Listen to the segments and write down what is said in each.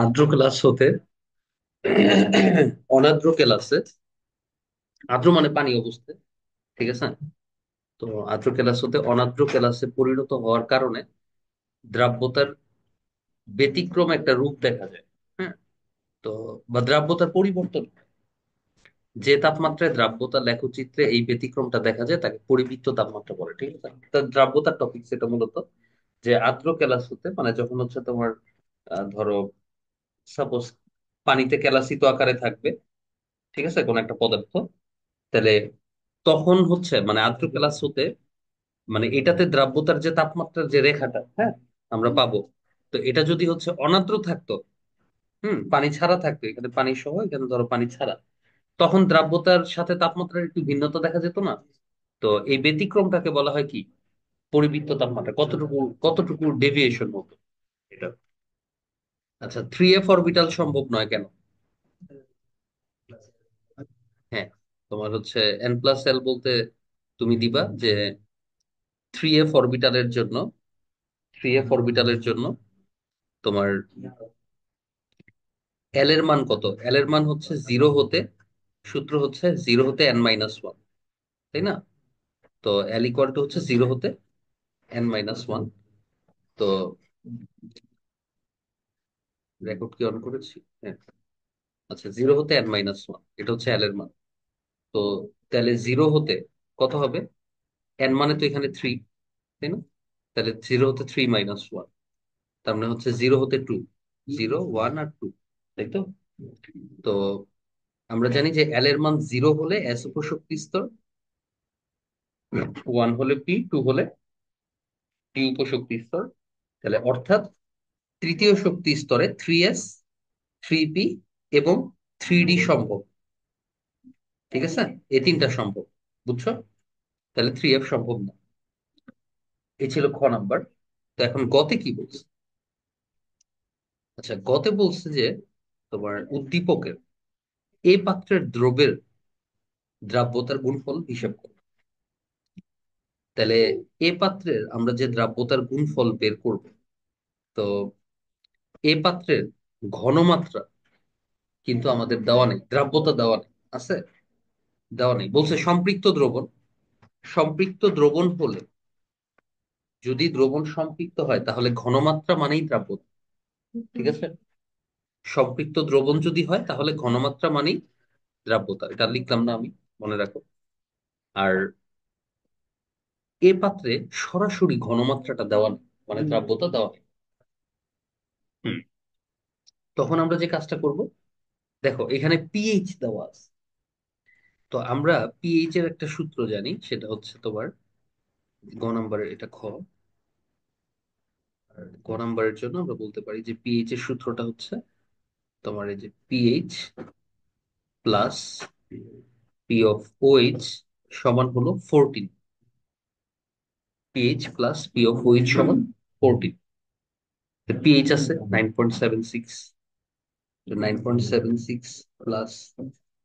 আর্দ্র ক্লাস হতে অনার্দ্র ক্লাসে, আর্দ্র মানে পানি অবস্থায়, ঠিক আছে। তো আর্দ্র ক্লাস হতে অনার্দ্র ক্লাসে পরিণত হওয়ার কারণে দ্রাব্যতার ব্যতিক্রম একটা রূপ দেখা যায়। হ্যাঁ। তো বা দ্রাব্যতার পরিবর্তন, যে তাপমাত্রায় দ্রাব্যতা লেখচিত্রে এই ব্যতিক্রমটা দেখা যায় তাকে পরিবৃত্ত তাপমাত্রা বলে, ঠিক আছে। তার দ্রাব্যতার টপিক সেটা মূলত যে আর্দ্র ক্লাস হতে মানে যখন হচ্ছে তোমার ধরো সাপোজ পানিতে ক্যালাসিত আকারে থাকবে, ঠিক আছে, কোন একটা পদার্থ, তাহলে তখন হচ্ছে মানে আর্দ্র ক্লাস হতে মানে এটাতে দ্রাব্যতার যে তাপমাত্রার যে রেখাটা, হ্যাঁ, আমরা পাবো। তো এটা যদি হচ্ছে অনার্দ্র থাকতো, পানি ছাড়া থাকতো, এখানে পানি সহ এখানে ধরো পানি ছাড়া, তখন দ্রাব্যতার সাথে তাপমাত্রার একটু ভিন্নতা দেখা যেত না। তো এই ব্যতিক্রমটাকে বলা হয় কি, পরিবৃত্ত তাপমাত্রা, কতটুকু কতটুকু ডেভিয়েশন হতো এটা। আচ্ছা, 3F অরবিটাল সম্ভব নয় কেন? হ্যাঁ, তোমার হচ্ছে N+L বলতে তুমি দিবা যে 3F অরবিটালের জন্য তোমার এল এর মান কত? এল এর মান হচ্ছে জিরো হতে, সূত্র হচ্ছে জিরো হতে N-1, তাই না? তো এল ইকুয়াল টু হচ্ছে জিরো হতে N-1। তো রেকর্ড কি অন করেছি? হ্যাঁ। আচ্ছা, জিরো হতে N-1, এটা হচ্ছে এল এর মান। তো তাহলে জিরো হতে কত হবে? এন মানে তো এখানে থ্রি, তাই না? তাহলে জিরো হতে 3-1, তার মানে হচ্ছে জিরো হতে টু, জিরো ওয়ান আর টু, তাই তো? তো আমরা জানি যে এল এর মান জিরো হলে এস উপশক্তি স্তর, ওয়ান হলে পি, টু হলে টি উপশক্তি স্তর। তাহলে অর্থাৎ তৃতীয় শক্তি স্তরে 3S, 3P এবং 3D সম্ভব, ঠিক আছে। এই তিনটা সম্ভব, বুঝছো? তাহলে 3F সম্ভব না। এই ছিল খ নাম্বার। তো এখন গতে কি বলছে? আচ্ছা, গতে বলছে যে তোমার উদ্দীপকের এ পাত্রের দ্রবের দ্রাব্যতার গুণফল হিসাব করো। তাহলে এ পাত্রের আমরা যে দ্রাব্যতার গুণফল বের করব, তো এ পাত্রের ঘনমাত্রা কিন্তু আমাদের দেওয়া নেই, দ্রাব্যতা দেওয়া নেই, আছে? দেওয়া নেই, বলছে সম্পৃক্ত দ্রবণ। সম্পৃক্ত দ্রবণ হলে, যদি দ্রবণ সম্পৃক্ত হয় তাহলে ঘনমাত্রা মানেই দ্রাব্যতা, ঠিক আছে। সম্পৃক্ত দ্রবণ যদি হয় তাহলে ঘনমাত্রা মানেই দ্রাব্যতা, এটা লিখলাম না আমি, মনে রাখো। আর এ পাত্রে সরাসরি ঘনমাত্রাটা দেওয়া নেই, মানে দ্রাব্যতা দেওয়া নেই। হুম। তখন আমরা যে কাজটা করব, দেখো এখানে পিএইচ দেওয়া আছে। তো আমরা পিএইচ এর একটা সূত্র জানি, সেটা হচ্ছে তোমার গ নাম্বারের, এটা খ। আর গ নাম্বারের জন্য আমরা বলতে পারি যে পিএইচ এর সূত্রটা হচ্ছে তোমার এই যে pH plus p of OH সমান হলো 14। PH plus p of OH সমান 14। পিএইচ আছে 9.76, 9.76 প্লাস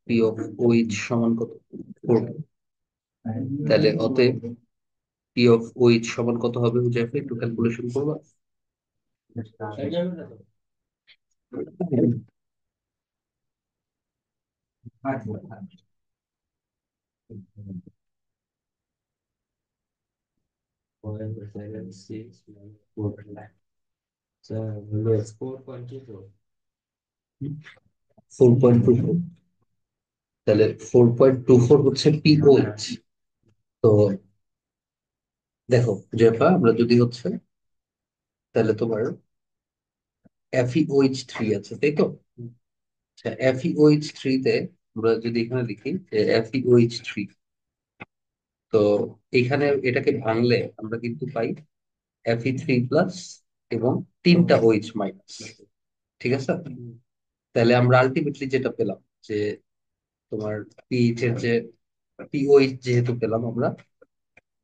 পি অফ ওএইচ সমান কত? 14। তাহলে অতএব পি অফ ওএইচ সমান কত হবে হুজাইফা, একটু ক্যালকুলেশন করবা? 4.24। তাহলে 4.24 হচ্ছে পিওএইচ। তো দেখো হুজাইফা, আমরা যদি হচ্ছে তাহলে তোমার FeOH3 আছে, তাই তো? আচ্ছা, FeOH3 তে আমরা যদি এখানে লিখি যে FeOH3, তো এখানে এটাকে ভাঙলে আমরা কিন্তু পাই Fe3 প্লাস এবং তিনটা OH মাইনাস, ঠিক আছে। তাহলে আমরা আলটিমেটলি যেটা পেলাম যে তোমার পিএইচ এর যে পিওএইচ যেহেতু পেলাম আমরা,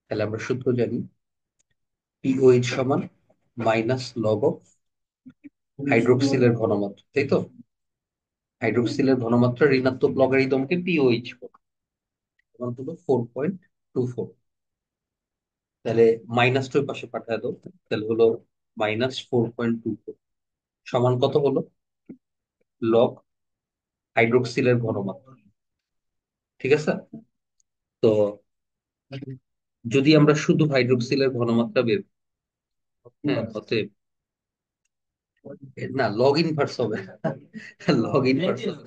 তাহলে আমরা সূত্র জানি পিওএইচ সমান মাইনাস লগ অফ হাইড্রোক্সিলের ঘনমাত্রা, তাই তো? হাইড্রোক্সিলের ঘনমাত্রা ঋণাত্মক লগারিদমকে পিওএইচ সমান হলো 4.24। তাহলে মাইনাসটা ওই পাশে পাঠায় দাও, তাহলে হলো -4.24। সমান কত হলো? লগ হাইড্রোক্সিলের ঘনমাত্রা। ঠিক আছে? তো যদি আমরা শুধু হাইড্রোক্সিলের ঘনমাত্রা বের হ্যাঁ অতএব না, লগ ইনভার্স হবে। লগ ইনভার্স হবে,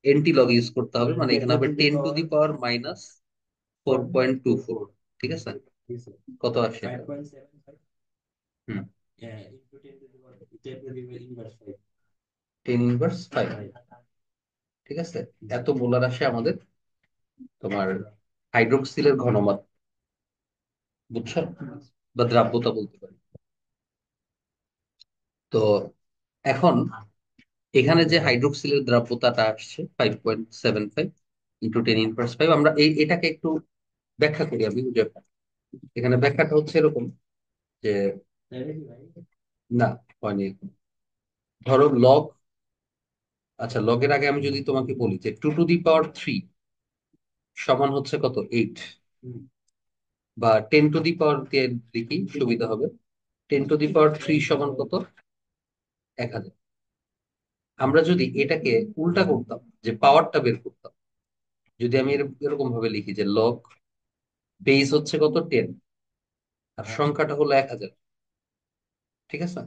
এন্টি লগ ইউজ করতে হবে, মানে এখানে হবে 10⁻⁴.24। ঠিক আছে? কত আসে এটা? হুম, 10⁻⁵। ঠিক আছে, এত মোলার আসে আমাদের তোমার হাইড্রোক্সিলের ঘনমাত্রা। বুঝছো? বা দ্রাব্যতা বলতে পারি। তো এখন এখানে যে হাইড্রোক্সিলের দ্রাব্যতাটা আসছে 5.75 × 10⁻⁵, আমরা এটাকে একটু ব্যাখ্যা করি আমি বুঝে। এখানে ব্যাখ্যাটা হচ্ছে এরকম যে, না, হয়নি এখন। ধরো লগ, আচ্ছা লগের আগে আমি যদি তোমাকে বলি যে 2⁻³ সমান হচ্ছে কত, 8, বা 10⁻, দিয়ে লিখি সুবিধা হবে, 10⁻³ সমান কত, 1000। আমরা যদি এটাকে উল্টা করতাম, যে পাওয়ারটা বের করতাম, যদি আমি এরকম ভাবে লিখি যে লগ বেস হচ্ছে কত, 10, আর সংখ্যাটা হলো 1000। ঠিক আছে?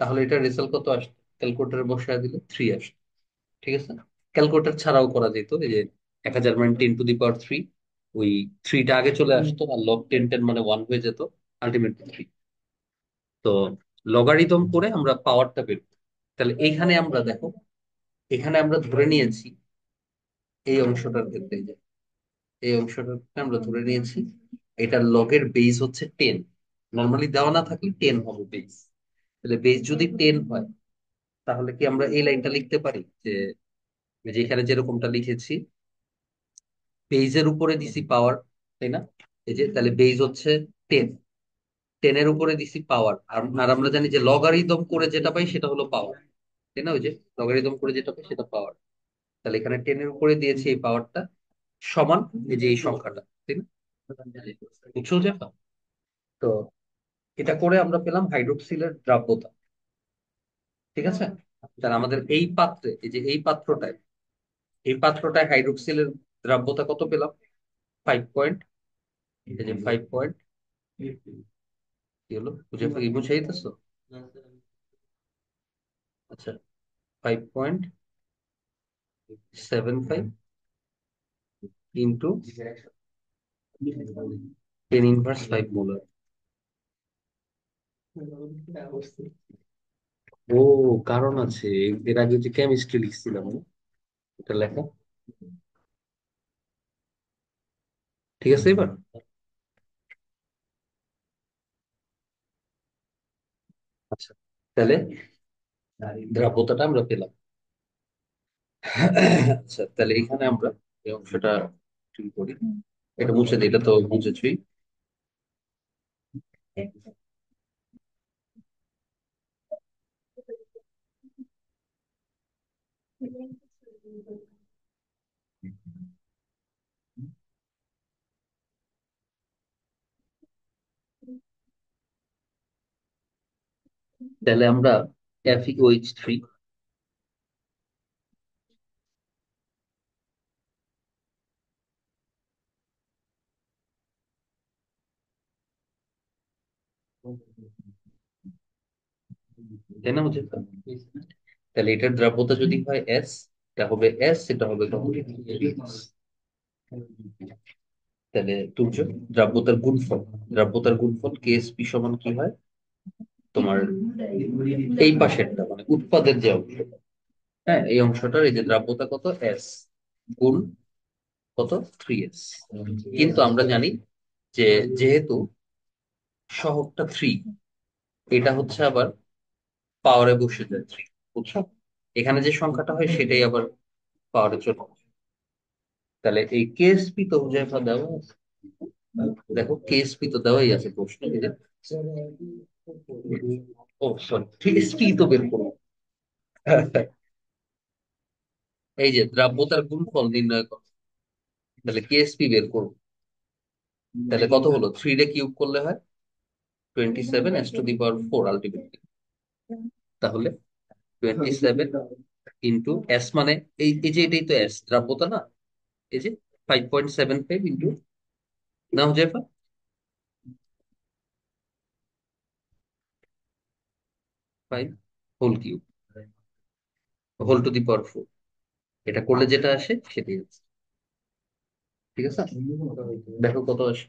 তাহলে এটা রেজাল্ট কত আসতো? ক্যালকুলেটারে বসায় দিলে 3 আসতো। ঠিক আছে? ক্যালকুলেটর ছাড়াও করা যেত, এই যে 1000 মানে 10⁻³, ওই থ্রিটা আগে চলে আসতো, আর লগ 10 মানে 1 হয়ে যেত, আলটিমেটলি 3। তো লগারিদম করে আমরা পাওয়ারটা বের করি। তাহলে এইখানে আমরা দেখো, এখানে আমরা ধরে নিয়েছি এই অংশটার ক্ষেত্রে, এই যে এই অংশটার ক্ষেত্রে আমরা ধরে নিয়েছি এটার লগের বেস হচ্ছে 10। নর্মালি দেওয়া না থাকলে 10 হবে বেস। তাহলে বেস যদি 10 হয়, তাহলে কি আমরা এই লাইনটা লিখতে পারি যে, এখানে যেরকমটা লিখেছি, বেজের উপরে দিছি পাওয়ার, তাই না? এই যে তাহলে বেজ হচ্ছে 10, 10-এর উপরে দিছি পাওয়ার, আর আর আমরা জানি যে লগারিদম করে যেটা পাই সেটা হলো পাওয়ার, তাই না? ওই যে লগারিদম করে যেটা পাই সেটা পাওয়ার। তাহলে এখানে 10-এর উপরে দিয়েছি এই পাওয়ারটা, সমান এই যে এই সংখ্যাটা, তাই না? বুঝছো যে? তো এটা করে আমরা পেলাম হাইড্রোক্সিলের দ্রাব্যতা। ঠিক আছে? তাহলে আমাদের এই পাত্রে, এই যে এই পাত্রটায় হাইড্রোক্সিলের দ্রাব্যতা কত পেলাম? 5 পয়েন্ট, এই যে 5 পয়েন্ট, কি হলো, বুঝে বুঝে দিতেছো? আচ্ছা, 5.75 ইন্টু 10⁻⁵ মোলার। ও, কারণ আছে, এর আগে যে কেমিস্ট্রি লিখছিলাম না, এটা লেখা ঠিক আছে এবার? আচ্ছা, তাহলে দ্রাব্যতাটা আমরা পেলাম। আচ্ছা, তাহলে এখানে আমরা এই অংশটা ঠিক করি, এটা মুছে দিই, এটা তো বুঝেছি। তাহলে আমরা FeOH3, তাই না বুঝে? তাহলে এটার দ্রাব্যতা যদি হয় S, এটা হবে S, এটা হবে কত? তাহলে তুলছো দ্রাব্যতার গুণফল, দ্রাব্যতার গুণফল KSP সমান কি হয় তোমার, এই পাশেরটা মানে উৎপাদের যে অংশটা, হ্যাঁ এই অংশটার এই যে দ্রাব্যতা কত, S গুণ কত, 3S। কিন্তু আমরা জানি যে যেহেতু সহগটা 3, এটা হচ্ছে আবার পাওয়ারে বসে যায় 3। বুঝছো? এখানে যে সংখ্যাটা হয় সেটাই আবার পাওয়ারে চলে আসে। তাহলে এই KSP তো হুজাইফা দেওয়া আছে, দেখো KSP তো দেওয়াই আছে প্রশ্ন, এই যে, ও সরি, KSP তো বের করবো। এই যে দ্রাব্যতার গুণফল নির্ণয় করো, তাহলে KSP বের করবো। তাহলে কত হলো, 3 কিউব করলে হয় 27 S⁴ আলটিমেটলি। তাহলে 27 ইন্টু এস মানে এই যে এটাই তো এস দ্রাব্যতা না, এই যে 5.75 ইন্টু, না Huzaifa, 5 whole cube whole to the power 4। এটা করলে যেটা আসে সেটাই আছে। ঠিক আছে, দেখো কত আসে।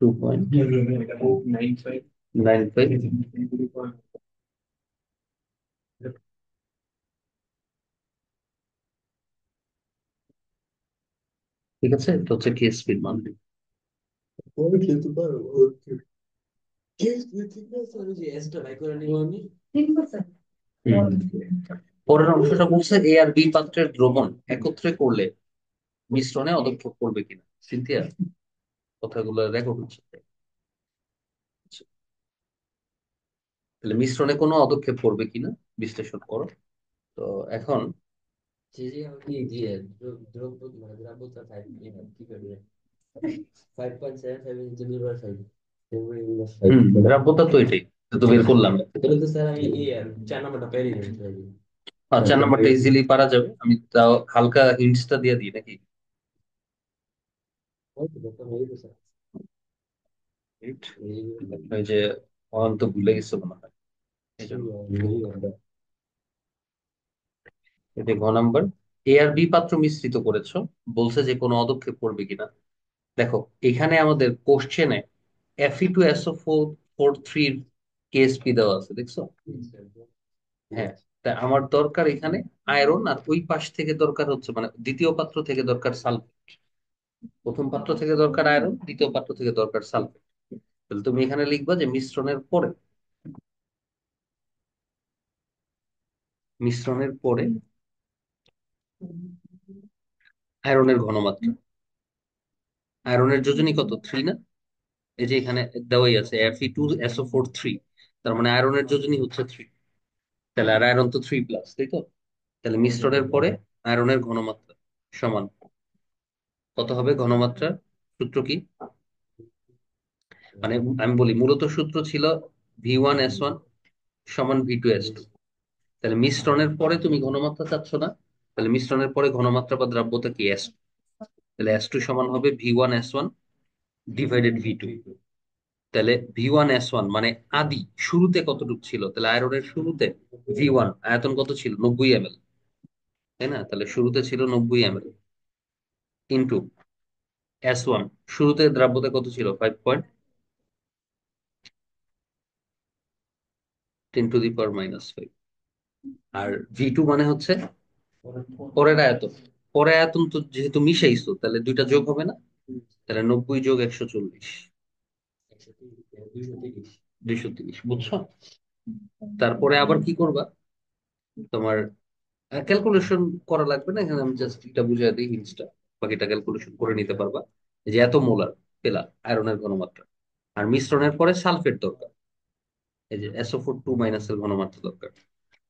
টু পয়েন্ট নাইন ফাইভ ঠিক আছে, এটা হচ্ছে কেএসপির মান। হুম। পরের অংশটা বলছে এ আর বি পাত্রের দ্রবণ একত্রে করলে মিশ্রণে অদক্ষেপ করবে কিনা। সিনথিয়া, কথাগুলো রেকর্ড হচ্ছে। তাহলে মিশ্রণে কোনো অদক্ষেপ করবে কিনা বিশ্লেষণ করো। তো এখন দ্রাব্যতা তো এটাই, এটা তো বের করলাম। আর 4 নাম্বারটা ইজিলি পারা যাবে, আমি তাও হালকা হিন্টসটা দিয়ে দিই নাকি। ওই যে অন্ত ভুলে গেছে মনে হয়, এই জন্য। এই যে ঘ নাম্বার, এ আর বি পাত্র মিশ্রিত করেছো, বলছে যে কোনো অদক্ষেপ পড়বে কিনা। দেখো এখানে আমাদের কোশ্চেনে Fe2SO4 কেএসপি দেওয়া আছে, দেখছো? হ্যাঁ, তা আমার দরকার এখানে আয়রন, আর ওই পাশ থেকে দরকার হচ্ছে মানে দ্বিতীয় পাত্র থেকে দরকার সালফেট। প্রথম পাত্র থেকে দরকার আয়রন, দ্বিতীয় পাত্র থেকে দরকার সালফেট। তাহলে তুমি এখানে লিখবা যে মিশ্রণের পরে আয়রনের ঘনমাত্রা, আয়রনের যোজনী কত, 3 না? এই যে এখানে দেওয়াই আছে Fe2SO4 3, তার মানে আয়রনের যোজনী হচ্ছে 3। তাহলে আর আয়রন তো 3+, তাই তো? তাহলে মিশ্রণের পরে আয়রনের ঘনমাত্রা সমান কত হবে ঘনমাত্রা, সূত্র কি? মানে আমি বলি মূলত সূত্র ছিল V1S1 সমান V2S2। তাহলে মিশ্রণের পরে তুমি ঘনমাত্রা চাচ্ছ না, তাহলে মিশ্রণের পরে ঘনমাত্রা বা দ্রাব্যতা কি, এস। তাহলে S2 সমান হবে V1S1 ডিভাইডেড V2। তাহলে V1S1 মানে আদি শুরুতে কতটুকু ছিল, তাহলে আয়রনের শুরুতে V1 আয়তন কত ছিল, 90 ml, তাই না? তাহলে শুরুতে ছিল 90 ml ইন্টু S1, শুরুতে দ্রাব্যতা কত ছিল, 5.10⁻⁵। আর V2 মানে হচ্ছে পরের আয়তন, পরের আয়তন তো যেহেতু মিশাইছো তাহলে দুইটা যোগ হবে না, তাহলে 90 যোগ 140, 230, বুঝছো? তারপরে আবার কি করবা, তোমার ক্যালকুলেশন করা লাগবে না, এখানে আমি জাস্ট এটা বুঝিয়ে দিই হিন্টসটা, বাকিটা ক্যালকুলেশন করে নিতে পারবা। এই যে এত মোলার পেলা আয়রনের ঘনমাত্রা, আর মিশ্রণের পরে সালফেট দরকার, এই যে SO4 2- এর ঘনমাত্রা দরকার।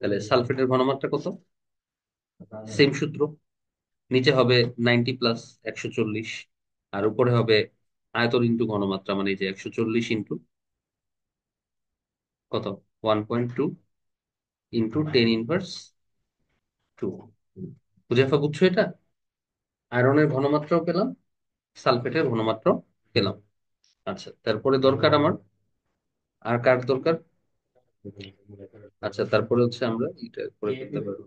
তাহলে সালফেটের ঘনমাত্রা কত, সেম সূত্র, নিচে হবে 90 + 140, আর উপরে হবে আয়তন ইন্টু ঘনমাত্রা, মানে এই যে 140 ইন্টু কত, 1.2 ইন্টু 10⁻²। বুঝাফা বুঝছো এটা? আয়রনের ঘনমাত্রাও পেলাম, সালফেটের ঘনমাত্রাও পেলাম। আচ্ছা, তারপরে দরকার আমার, আর কার দরকার? আচ্ছা, তারপরে হচ্ছে আমরা এটা করে ফেলতে পারবো।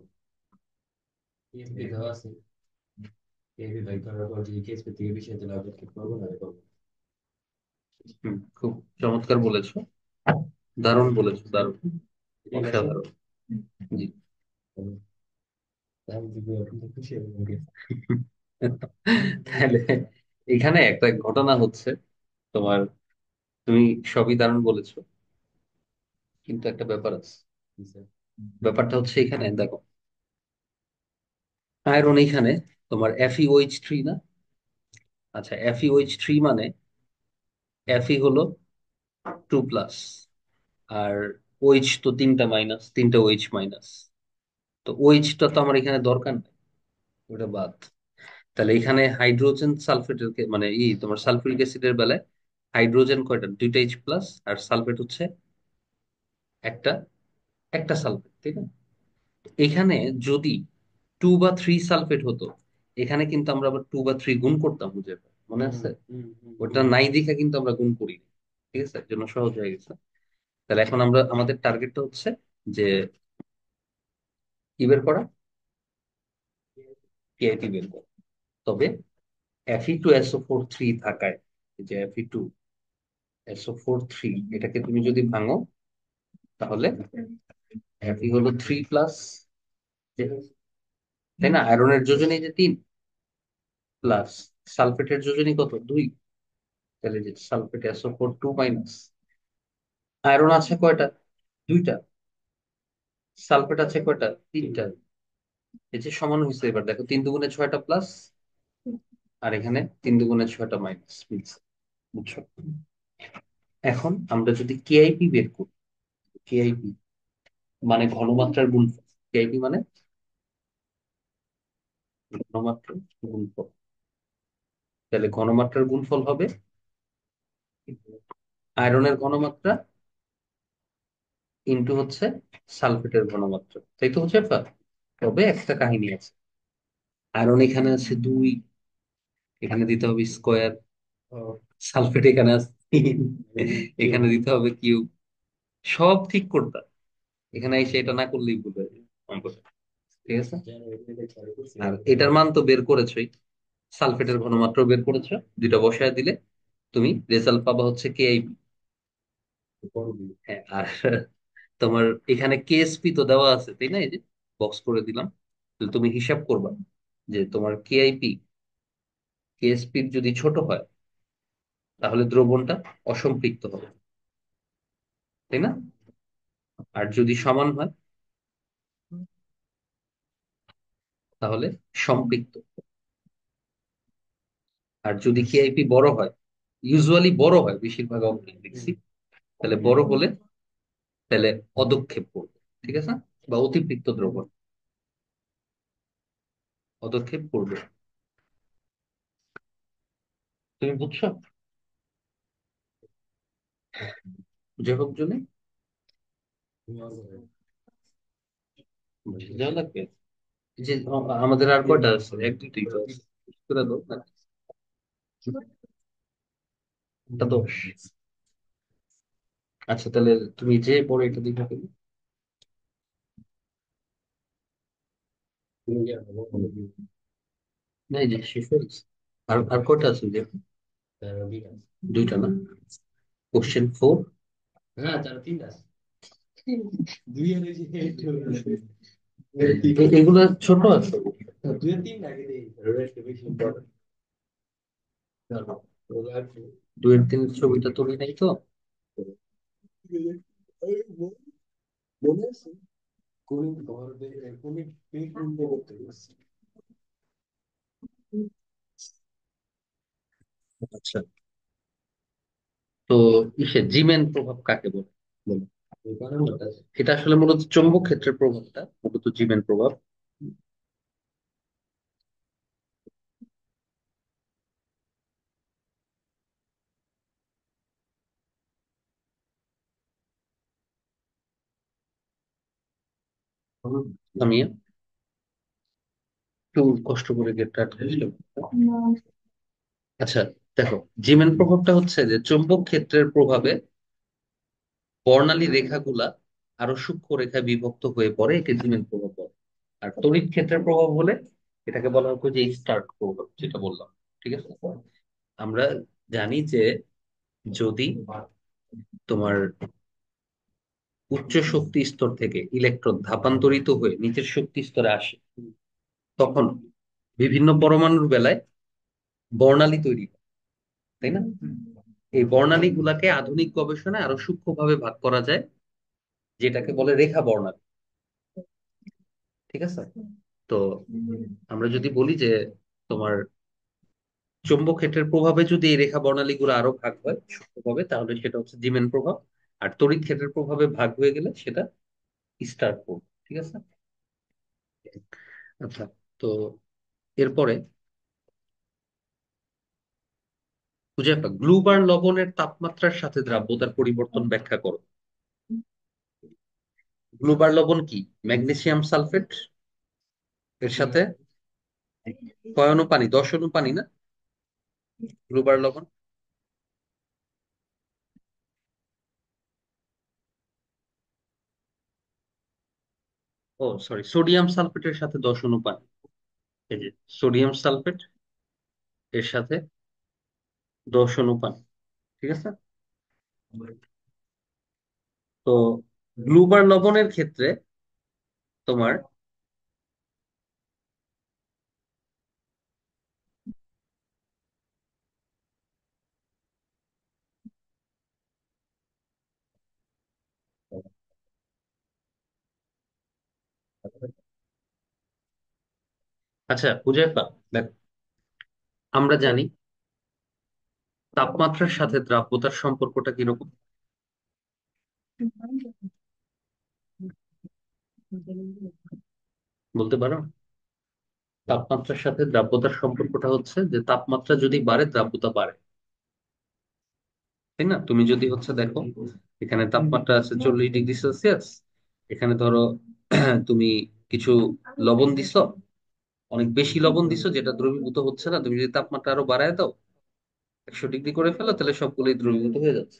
খুব চমৎকার বলেছো, দারুণ বলেছো, দারুণ, অসাধারণ। জি। তাহলে এখানে একটা ঘটনা হচ্ছে তোমার, তুমি সবই দারুণ বলেছো, কিন্তু একটা ব্যাপার আছে। ব্যাপারটা হচ্ছে এখানে দেখো, আয়রন এখানে তোমার FeOH3 না? আচ্ছা, FeOH3 মানে Fe হলো 2+, আর OH তো তিনটা মাইনাস, তিনটা OH মাইনাস। তো OH টা তো আমার এখানে দরকার নেই, ওটা বাদ। তাহলে এখানে হাইড্রোজেন সালফেটের মানে তোমার সালফিউরিক অ্যাসিডের বেলায় হাইড্রোজেন কয়টা? দুইটা H+, আর সালফেট হচ্ছে একটা, একটা সালফেট, তাই না? এখানে যদি 2 বা 3 সালফেট হতো, এখানে কিন্তু আমরা আবার 2 বা 3 গুণ করতাম, বুঝে মনে আছে? ওটা নাই দেখে কিন্তু আমরা গুণ করি। ঠিক আছে, এর জন্য সহজ হয়ে গেছে। তাহলে এখন আমরা, আমাদের টার্গেটটা হচ্ছে যে কি বের করা, কেআইপি বের করা। তবে Fe2SO4 3 থাকায়, এই যে Fe2SO4 3, এটাকে তুমি যদি ভাঙো, তাহলে Fe হলো 3+, তাই না? আয়রনের যোজনী যে 3, প্লাস সালফেটের যোজনী কত? 2। তাহলে যে সালফেট SO4 2-। আয়রন আছে কয়টা? দুইটা। সালফেট আছে কয়টা? তিনটা। এই যে সমান হয়েছে, এবার দেখো 3 × 2 = 6টা প্লাস, আর এখানে 3 × 2 = 6টা মাইনাস, মিলছে? বুঝছো? এখন আমরা যদি কেআইপি বের করি, কেআইপি মানে ঘনমাত্রার গুণফল। কেআইপি মানে ঘনমাত্রার গুণফল। তাহলে ঘনমাত্রার গুণফল হবে আয়রনের ঘনমাত্রা ইনটু হচ্ছে সালফেটের ঘনমাত্রা, তাই তো হচ্ছে ব্যাপার। তবে একটা কাহিনী আছে, আয়রন এখানে আছে 2, এখানে দিতে হবে স্কোয়ার। সালফেট এখানে আছে 3, এখানে দিতে হবে কিউব। সব ঠিক করতে, এখানে এসে এটা না করলেই ভুল হয়ে যায় অঙ্কটা। ঠিক আছে, আর এটার মান তো বের করেছোই, সালফেটের ঘনমাত্রা বের করেছো। দুইটা বসায় দিলে তুমি রেজাল্ট পাবা হচ্ছে কেআইপি। হ্যাঁ, আর তোমার এখানে কেএসপি তো দেওয়া আছে, তাই না? এই যে বক্স করে দিলাম। তো তুমি হিসাব করবা যে তোমার কেআইপি কেএসপি যদি ছোট হয়, তাহলে দ্রবণটা অসম্পৃক্ত হবে, তাই না? আর যদি সমান হয়, তাহলে সম্পৃক্ত। আর যদি কেআইপি বড় হয়, ইউজুয়ালি বড় হয়, বেশিরভাগ অঙ্কে দেখছি, তাহলে বড় হলে তাহলে অদক্ষেপ করবে। ঠিক আছে, বা অতিপৃক্ত দ্রবণ, পদক্ষেপ করবে। তুমি বুঝছো? যে হোক জন্য বুঝে যাওয়া লাগবে। যে আমাদের আর কয়টা আছে? এক দুইটাই তো আছে, করে দাও না। এটা 10। আচ্ছা, তাহলে তুমি যে পরে এটা দিকে পেলে। না, এই যে শেষ হয়ে গেছে। আর আর কয়টা আছে যে? দুইটা না? কোশ্চেন 4। এগুলো ছোট আছে। 2 এর 3 ছবিটা তুলি নাই তো। আচ্ছা, তো জিমেন প্রভাব কাকে বলে, বলো? এটা আসলে মূলত চৌম্বক ক্ষেত্রের প্রভাবটা, মূলত জিমেন প্রভাব। আমি একটু কষ্ট করে গেটটা চেষ্টা করবো। আচ্ছা, দেখো, জিমেন প্রভাবটা হচ্ছে যে চৌম্বক ক্ষেত্রের প্রভাবে বর্ণালী রেখাগুলা আরো সূক্ষ্ম রেখায় বিভক্ত হয়ে পড়ে, একে জিমেন প্রভাব বলে। আর তড়িৎ ক্ষেত্রের প্রভাব হলে এটাকে বলা হয় যে স্টার্ক প্রভাব, যেটা বললাম। ঠিক আছে, আমরা জানি যে যদি তোমার উচ্চ শক্তি স্তর থেকে ইলেকট্রন ধাপান্তরিত হয়ে নিচের শক্তি স্তরে আসে, তখন বিভিন্ন পরমাণুর বেলায় বর্ণালী তৈরি হয়, তাই না? এই বর্ণালী গুলাকে আধুনিক গবেষণায় আরো সূক্ষ্মভাবে ভাগ করা যায়, যেটাকে বলে রেখা বর্ণালী। ঠিক আছে, তো আমরা যদি বলি যে তোমার চৌম্বক ক্ষেত্রের প্রভাবে যদি এই রেখা বর্ণালীগুলো আরো ভাগ হয় সূক্ষ্মভাবে, তাহলে সেটা হচ্ছে দ্বিমেন প্রভাব। আর তড়িৎ ক্ষেত্রের প্রভাবে ভাগ হয়ে গেলে সেটা স্টার প্রভাব। ঠিক আছে। আচ্ছা, তো এরপরে হুজাইফা, গ্লুবার লবণের তাপমাত্রার সাথে দ্রাব্যতার পরিবর্তন ব্যাখ্যা করো। গ্লুবার লবণ কি? ম্যাগনেসিয়াম সালফেট, এর সাথে কয় অণু পানি? 10 অণু পানি না গ্লুবার লবণ? ও সরি, সোডিয়াম সালফেটের সাথে 10 অণু পানি। এই যে সোডিয়াম সালফেট, এর সাথে 10 অণু পানি। ঠিক আছে। তো গ্লুবার লবণের ক্ষেত্রে তোমার, আচ্ছা হুজাইফা, দেখ, আমরা জানি তাপমাত্রার সাথে দ্রাব্যতার সম্পর্কটা কিরকম, বলতে পারো? তাপমাত্রার সাথে দ্রাব্যতার সম্পর্কটা হচ্ছে যে তাপমাত্রা যদি বাড়ে দ্রাব্যতা বাড়ে। তাই না? তুমি যদি হচ্ছে দেখো, এখানে তাপমাত্রা আছে 40 ডিগ্রি সেলসিয়াস, এখানে ধরো তুমি কিছু লবণ দিছো, অনেক বেশি লবণ দিছো যেটা দ্রবীভূত হচ্ছে না, তুমি যদি তাপমাত্রা আরো বাড়ায় দাও, 100 ডিগ্রি করে ফেলো, তাহলে সবগুলোই দ্রবীভূত হয়ে যাচ্ছে।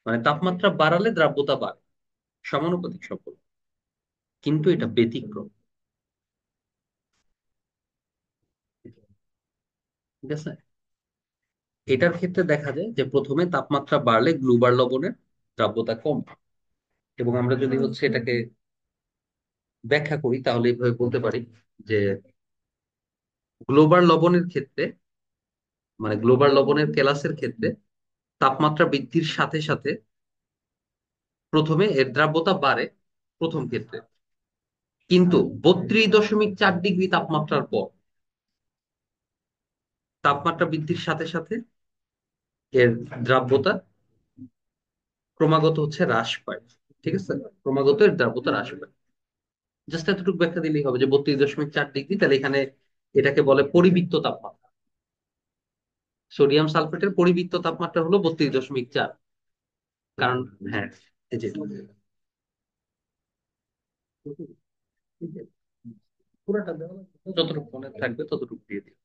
মানে তাপমাত্রা বাড়ালে দ্রাব্যতা বাড়ে, সমানুপাতিক সম্পর্ক। কিন্তু এটা ব্যতিক্রম। ঠিক আছে। এটার ক্ষেত্রে দেখা যায় যে প্রথমে তাপমাত্রা বাড়লে গ্লুবার লবণের দ্রাব্যতা কম। এবং আমরা যদি হচ্ছে এটাকে ব্যাখ্যা করি, তাহলে এইভাবে বলতে পারি যে গ্লোবাল লবণের ক্ষেত্রে, মানে গ্লোবাল লবণের কেলাসের ক্ষেত্রে তাপমাত্রা বৃদ্ধির সাথে সাথে প্রথমে এর দ্রাব্যতা বাড়ে প্রথম ক্ষেত্রে, কিন্তু 32.4 ডিগ্রি তাপমাত্রার পর তাপমাত্রা বৃদ্ধির সাথে সাথে এর দ্রাব্যতা ক্রমাগত হচ্ছে হ্রাস পায়। ঠিক আছে, ক্রমাগত এর দ্রাব্যতা হ্রাস পায়। জাস্ট এতটুকু ব্যাখ্যা দিলেই হবে যে 32.4 ডিগ্রি, তাহলে এখানে এটাকে বলে পরিবৃত্ত তাপমাত্রা। সোডিয়াম সালফেটের পরিবৃত্ত তাপমাত্রা হলো 32.4। কারণ, হ্যাঁ, এই যে পুরোটা দেওয়া লাগবে না, যতটুকু মনে থাকবে ততটুকু দিয়ে দিই।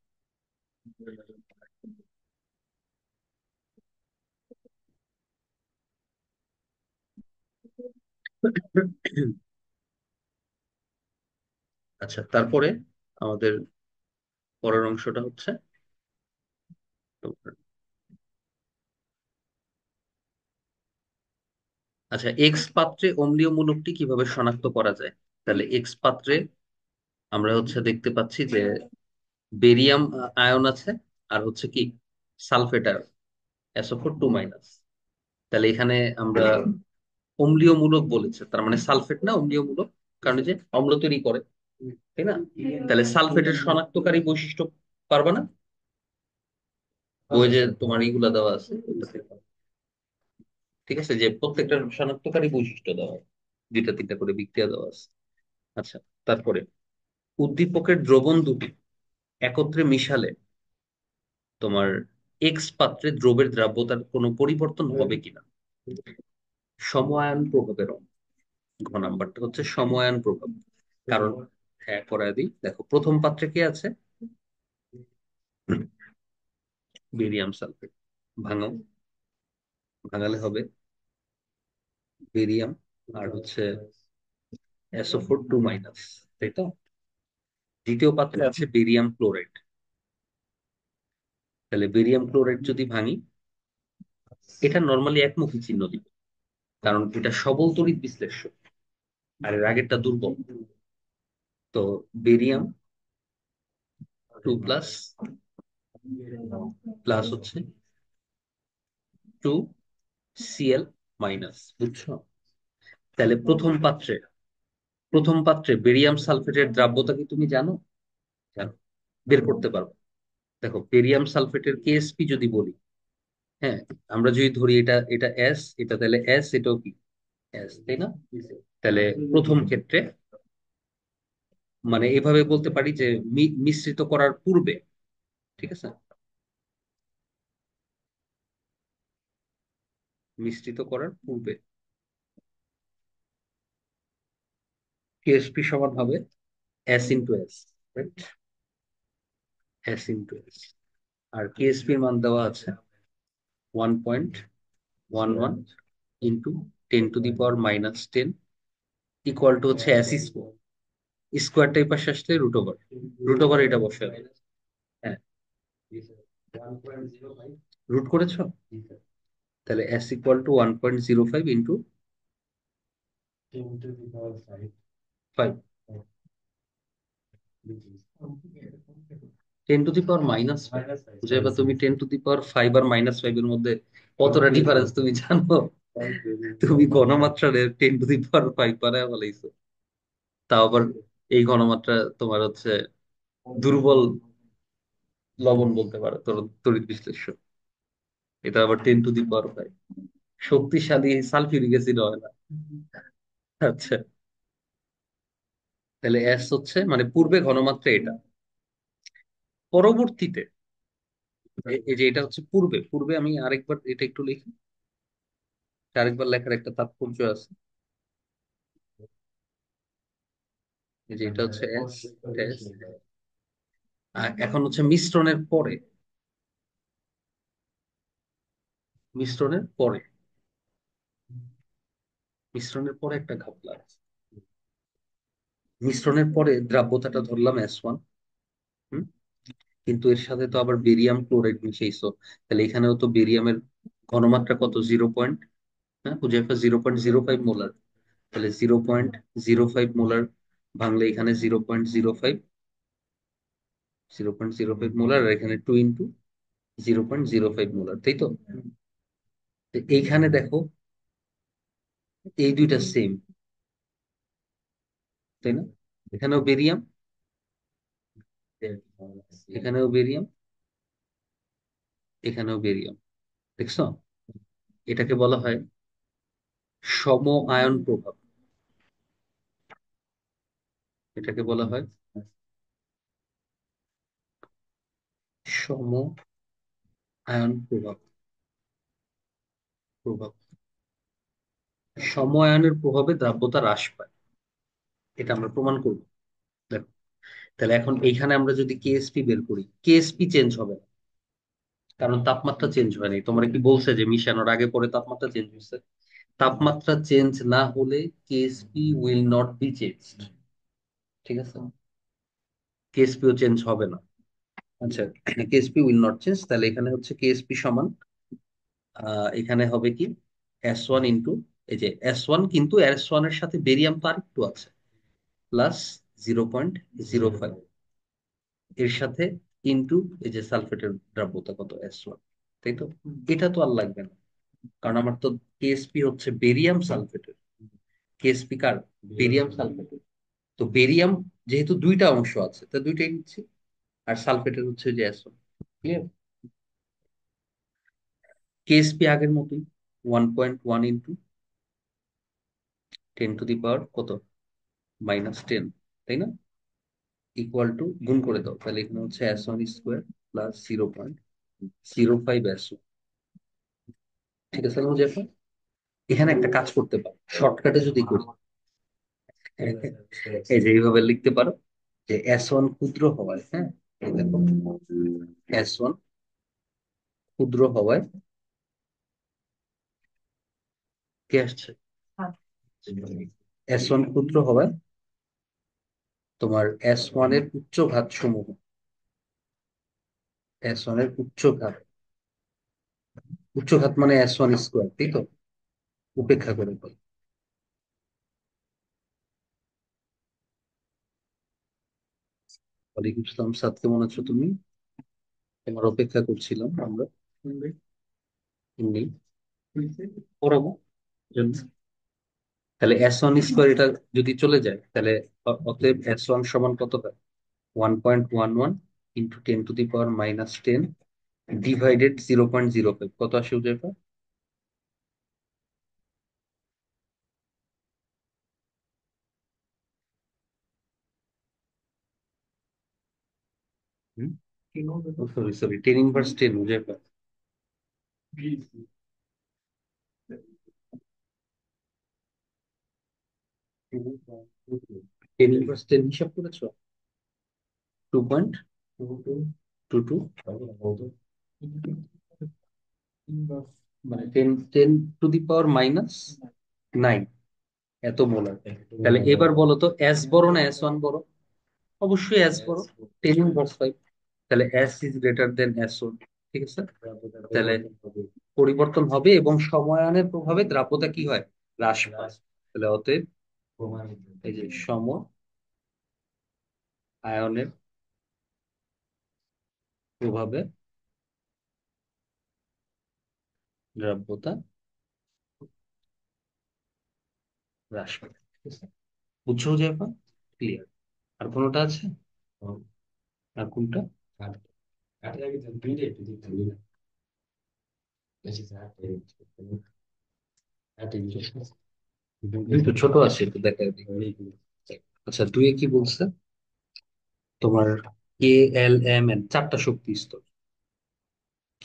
আচ্ছা, তারপরে আমাদের পরের অংশটা হচ্ছে তোমার, আচ্ছা, এক্স পাত্রে অম্লীয় মূলকটি কিভাবে শনাক্ত করা যায়। তাহলে এক্স পাত্রে আমরা হচ্ছে দেখতে পাচ্ছি যে বেরিয়াম আয়ন আছে, আর হচ্ছে কি সালফেট আয়ন, SO4 2 মাইনাস। তাহলে এখানে আমরা অম্লীয় মূলক বলেছে, তার মানে সালফেট না অম্লীয় মূলক, কারণ এই যে অম্ল তৈরি করে, তাই না? তাহলে সালফেটের শনাক্তকারী বৈশিষ্ট্য পারবা না? ওই যে তোমার এইগুলা দেওয়া আছে ওটাতে। ঠিক আছে, যে প্রত্যেকটা শনাক্তকারী বৈশিষ্ট্য দেওয়া আছে, 2টা 3টা করে বিক্রিয়া দেওয়া আছে। আচ্ছা, তারপরে উদ্দীপকের দ্রবণ দুটি একত্রে মিশালে তোমার এক্স পাত্রে দ্রবের দ্রাব্যতার কোনো পরিবর্তন হবে কিনা। সময়ায়ন প্রভাবের অঙ্ক। ঘ নাম্বারটা হচ্ছে সময়ায়ন প্রভাব। কারণ, হ্যাঁ করায় দিই, দেখো প্রথম পাত্রে কি আছে? Barium sulphate. ভাঙাও, ভাঙালে হবে বেরিয়াম, আর হচ্ছে SO4 2 মাইনাস, তাই তো? দ্বিতীয় পাত্রে আছে বেরিয়াম ক্লোরাইড। তাহলে বেরিয়াম ক্লোরাইড যদি ভাঙি, এটা নর্মালি একমুখী চিহ্ন দিব, কারণ এটা সবল তড়িৎ বিশ্লেষ্য, আর এর আগেরটা দুর্বল। তো বেরিয়াম 2 প্লাস, প্লাস হচ্ছে 2Cl মাইনাস, বুঝছো? তাহলে প্রথম পাত্রে প্রথম পাত্রে বেরিয়াম সালফেটের দ্রাব্যতা কি তুমি জানো? জানো, বের করতে পারবো। দেখো, বেরিয়াম সালফেটের কেএসপি যদি বলি, হ্যাঁ, আমরা যদি ধরি এটা এটা এস, এটা তাহলে এস, এটাও কি এস, তাই না? তাহলে প্রথম ক্ষেত্রে মানে এভাবে বলতে পারি যে মিশ্রিত করার পূর্বে, ঠিক আছে, মিশ্রিত করার পূর্বে কেএসপি সমান হবে S into S, right? S into S. আর কেএসপি এর মান দেওয়া আছে 1.11 ইন্টু 10⁻⁻10 ইকুয়াল টু হচ্ছে এস স্কোয়ার। স্কোয়ারটা এই পাশে আসলে রুট ওভার এটা বসাবে। হ্যাঁ, রুট করেছো? তাহলে এস ইকুয়াল টু 1.05 ইন্টু 5, 10⁻⁻5। বুঝে, এবার তুমি 10⁻5 আর -5 এর মধ্যে কতটা ডিফারেন্স তুমি জানো? তুমি ঘনমাত্রা 10⁻5 বানায় বলাইছো। তাও আবার এই ঘনমাত্রা তোমার হচ্ছে দুর্বল লবণ বলতে পারো তড়িৎ বিশ্লেষ্য। এটা আবার 10⁻5, শক্তিশালী সালফিউরিক অ্যাসিড হয় না। আচ্ছা, তাহলে এস হচ্ছে মানে পূর্বে ঘনমাত্রা এটা, পরবর্তীতে এই যে এটা হচ্ছে পূর্বে পূর্বে আমি আরেকবার এটা একটু লিখি, আরেকবার লেখার একটা তাৎপর্য আছে। এই যে এটা হচ্ছে এস, এস, আর এখন হচ্ছে মিশ্রণের পরে, মিশ্রণের পরে মিশ্রণের পরে একটা ঘাপলা আছে। মিশ্রণের পরে দ্রাব্যতাটা ধরলাম S1, হুম, কিন্তু এর সাথে তো আবার বেরিয়াম ক্লোরাইড মিশাইছো। তাহলে এখানেও তো বেরিয়ামের ঘনমাত্রা কত, 0. হ্যাঁ, হুজাইফা 0.05 মোলার। তাহলে 0.05 মোলার ভাঙলে এখানে 0.05 মোলার, আর এখানে 2 ইন্টু 0.05 মোলার, তাই তো? তো এইখানে দেখো, এই দুইটা সেম, তাই না? এখানেও বেরিয়াম, এখানেও বেরিয়াম, এখানেও বেরিয়াম, দেখছো? এটাকে বলা হয় সম আয়ন প্রভাব। এটাকে বলা হয় সম আয়ন প্রভাব। প্রভাব, সম আয়নের প্রভাবে দ্রাব্যতা হ্রাস পায়, এটা আমরা প্রমাণ করব। দেখো, তাহলে এখন এইখানে আমরা যদি কেএসপি বের করি, কেএসপি চেঞ্জ হবে না, কারণ তাপমাত্রা চেঞ্জ হয়নি। তোমরা কি বলছে যে মিশানোর আগে পরে তাপমাত্রা চেঞ্জ হয়েছে? তাপমাত্রা চেঞ্জ না হলে KSP will not be changed, ঠিক আছে? কেএসপিও চেঞ্জ হবে না। আচ্ছা, কেএসপি উইল নট চেঞ্জ, তাহলে এখানে হচ্ছে কেএসপি সমান এখানে হবে কি S1 ইন্টু, এই যে S1, কিন্তু S1 এর সাথে বেরিয়াম তো আরেকটু আছে, প্লাস 0.05 এর সাথে ইন্টু এই যে সালফেটের দ্রাব্যতা কত, S1, তাই তো? এটা তো আর লাগবে না, কারণ আমার তো কেএসপি হচ্ছে বেরিয়াম সালফেটের। কেএসপি কার? বেরিয়াম সালফেটের। তো বেরিয়াম যেহেতু দুইটা অংশ আছে, তা দুইটাই নিচ্ছি। আর সালফেটের হচ্ছে যে S1, ক্লিয়ার? কেএসপি আগের মতোই, 1.1 ইন্টু 10⁻, কত, -10, তাই না? ইকুয়াল টু, গুণ করে দাও, তাহলে এখানে হচ্ছে S1 স্কোয়ার প্লাস 0.05 S1। ঠিক আছে মুজাফর? এখানে একটা কাজ করতে পারো, শর্টকাটে যদি করি, এই যে এইভাবে লিখতে পারো যে S1 ক্ষুদ্র হওয়ায়, হ্যাঁ, এই দেখো, S1 ক্ষুদ্র হওয়ায়, কে আসছে? S1 ক্ষুদ্র হওয়ায় তোমার S1 এর উচ্চঘাত সমূহ, S1 এর উচ্চঘাত, উচ্চঘাত মানে S1 স্কোয়ার, তাই তো? উপেক্ষা করে বল। ওয়ালাইকুম আসসালাম, সাদ, কেমন আছো তুমি? তোমার অপেক্ষা করছিলাম আমরা। এমনি পড়াবো জন্য। তাহলে S1 স্কোয়ার এটা যদি চলে যায় তাহলে অতএব S1 সমান কত হয়? 1.11 ইন্টু 10⁻⁻10 ডিভাইডেড 0.05, কত আসে Uzaifa? Sorry sorry, 10 inverse 10 Uzaifa. 10 inverse 10 হিসাব করেছো? 2.22, মানে 10⁻⁹9 এত মোলার। তাহলে এবার বলো তো, এস বড় না S1 বড়? অবশ্যই এস বড়, 10 ইনভার্স 5। তাহলে S is greater than S1। ঠিক আছে, তাহলে পরিবর্তন হবে এবং সময়ায়নের প্রভাবে দ্রাব্যতা কি হয়? হ্রাস পায়। তাহলে অতএব এই যে সম আয়নের প্রভাবে দ্রাব্যতা হ্রাস পায়। ঠিক আছে, বুঝছো যে এখন ক্লিয়ার? আর কোনোটা আছে? আর কোনটা? একটু ছোট আছে, একটু দেখা দিই। আচ্ছা, দুয়ে কি বলছে তোমার? K L M N চারটা শক্তি স্তর। K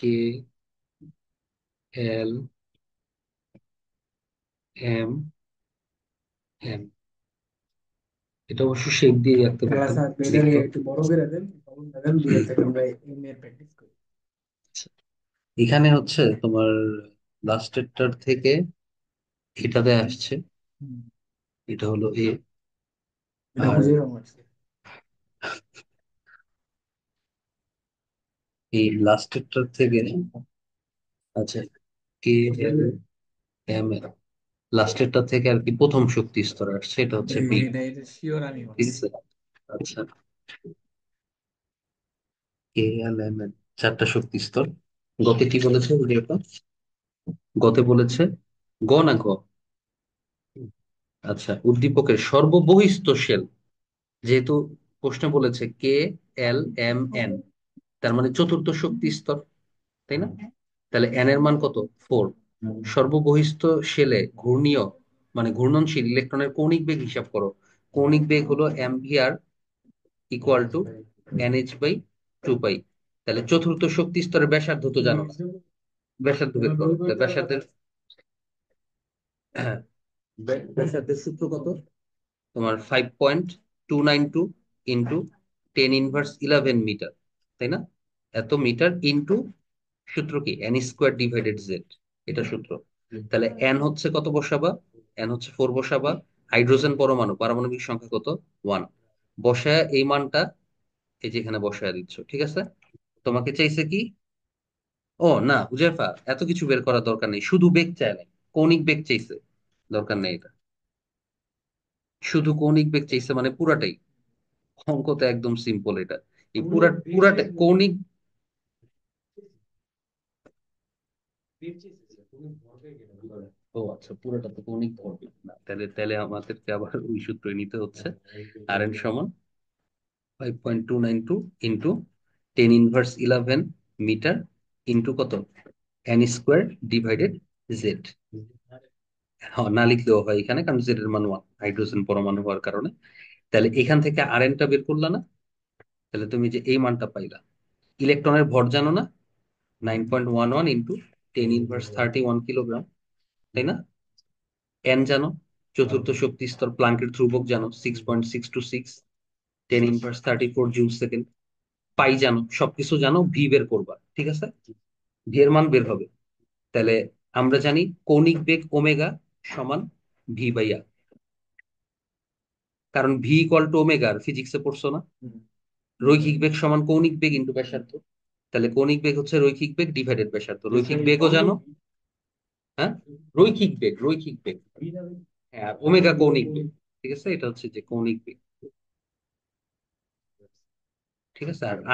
L M N, এটা অবশ্য শেপ দিয়ে রাখতে পারতাম, দেখতো। একটু বড় করে দেন, দেন দুইয়ের থেকে আমরা এম এর প্র্যাকটিস করি। আচ্ছা, এখানে হচ্ছে তোমার লাস্টেরটার থেকে এটাতে আসছে, হুম, এটা হলো এ। এটা আর বুঝে মারছে। এই লাস্টেরটার থেকে, আচ্ছা, K L M N লাস্টেরটা থেকে আর কি প্রথম শক্তি স্তর আসছে, এটা হচ্ছে বি। এটা শিওর আমি ঠিক মারছি। আছে, আচ্ছা, K L M N চারটা শক্তি স্তর। গতে কি বলেছে ওটা? গতে বলেছে গ না গ? আচ্ছা, উদ্দীপকের সর্ববহিঃস্থ শেল, যেহেতু প্রশ্ন বলেছে K L M N, তার মানে চতুর্থ শক্তি স্তর, তাই না? তাহলে এন এর মান কত? 4। সর্ববহিঃস্থ শেলে ঘূর্ণীয় মানে ঘূর্ণনশীল ইলেকট্রনের কৌণিক বেগ হিসাব করো। কৌণিক বেগ হলো mvr ইকুয়াল টু NH/2 পাই। তাহলে চতুর্থ শক্তি স্তরের ব্যাসার্ধ তো জানো না, ব্যাসার্ধ বের করো। তাহলে ব্যাসার্ধের, হ্যাঁ, ব্যাসার্ধের সূত্র কত? তোমার 5.292 ইন্টু 10⁻11 মিটার, তাই না? এত মিটার ইন্টু, সূত্র কি? N² ডিভাইডেড Z, এটা সূত্র। তাহলে এন হচ্ছে কত বসাবা? এন হচ্ছে 4 বসাবা। হাইড্রোজেন পরমাণু পারমাণবিক সংখ্যা কত? 1। বসায় এই মানটা এই যে এখানে বসায় দিচ্ছ, ঠিক আছে? তোমাকে চাইছে কি? ও না হুজাইফা, এত কিছু বের করার দরকার নেই, শুধু বেগ চাই নাই, কৌণিক বেগ চাইছে। দরকার নেই এটা, শুধু কৌণিক বেগ চাইছে মানে পুরাটাই। অঙ্ক তো একদম সিম্পল এটা। এই পুরাটা কৌণিক। ও আচ্ছা, পুরোটা তো কৌণিক ভরবেগ না, তাহলে তাহলে আমাদেরকে আবার ওই সূত্রই নিতে হচ্ছে। আর এন সমান 5.292 ইন্টু 10⁻11 মিটার ইন্টু কত? N² divided Z। হ্যাঁ, না লিখলেও হয় এখানে, কারণ জেড এর মান 1, হাইড্রোজেন পরমাণু হওয়ার কারণে। তাহলে এখান থেকে আর এনটা বের করলা না? তাহলে তুমি যে এই মানটা পাইলা। ইলেকট্রনের ভর জানো না? 9.11 ইন্টু 10⁻31 কিলোগ্রাম, তাই না? এন জানো, চতুর্থ শক্তি স্তর প্লাঙ্কের ধ্রুবক জানো 6.626, 10⁻34 জুল সেকেন্ড। পাই জানো, সবকিছু জানো, ভি বের করবা, ঠিক আছে? ভি এর মান বের হবে। তাহলে আমরা জানি কৌণিক বেগ ওমেগা সমান V/R, কারণ ভি ইকুয়াল টু ওমেগা, ফিজিক্সে পড়ছো না? রৈখিক বেগ সমান কৌণিক বেগ ইন্টু ব্যাসার্ধ। তাহলে কৌণিক বেগ হচ্ছে রৈখিক বেগ ডিভাইডেড ব্যাসার্ধ। রৈখিক বেগও জানো, হ্যাঁ, রৈখিক বেগ, হ্যাঁ, আর ওমেগা কৌণিক বেগ। ঠিক আছে, এটা হচ্ছে যে কৌণিক বেগ। ঠিক আছে, আর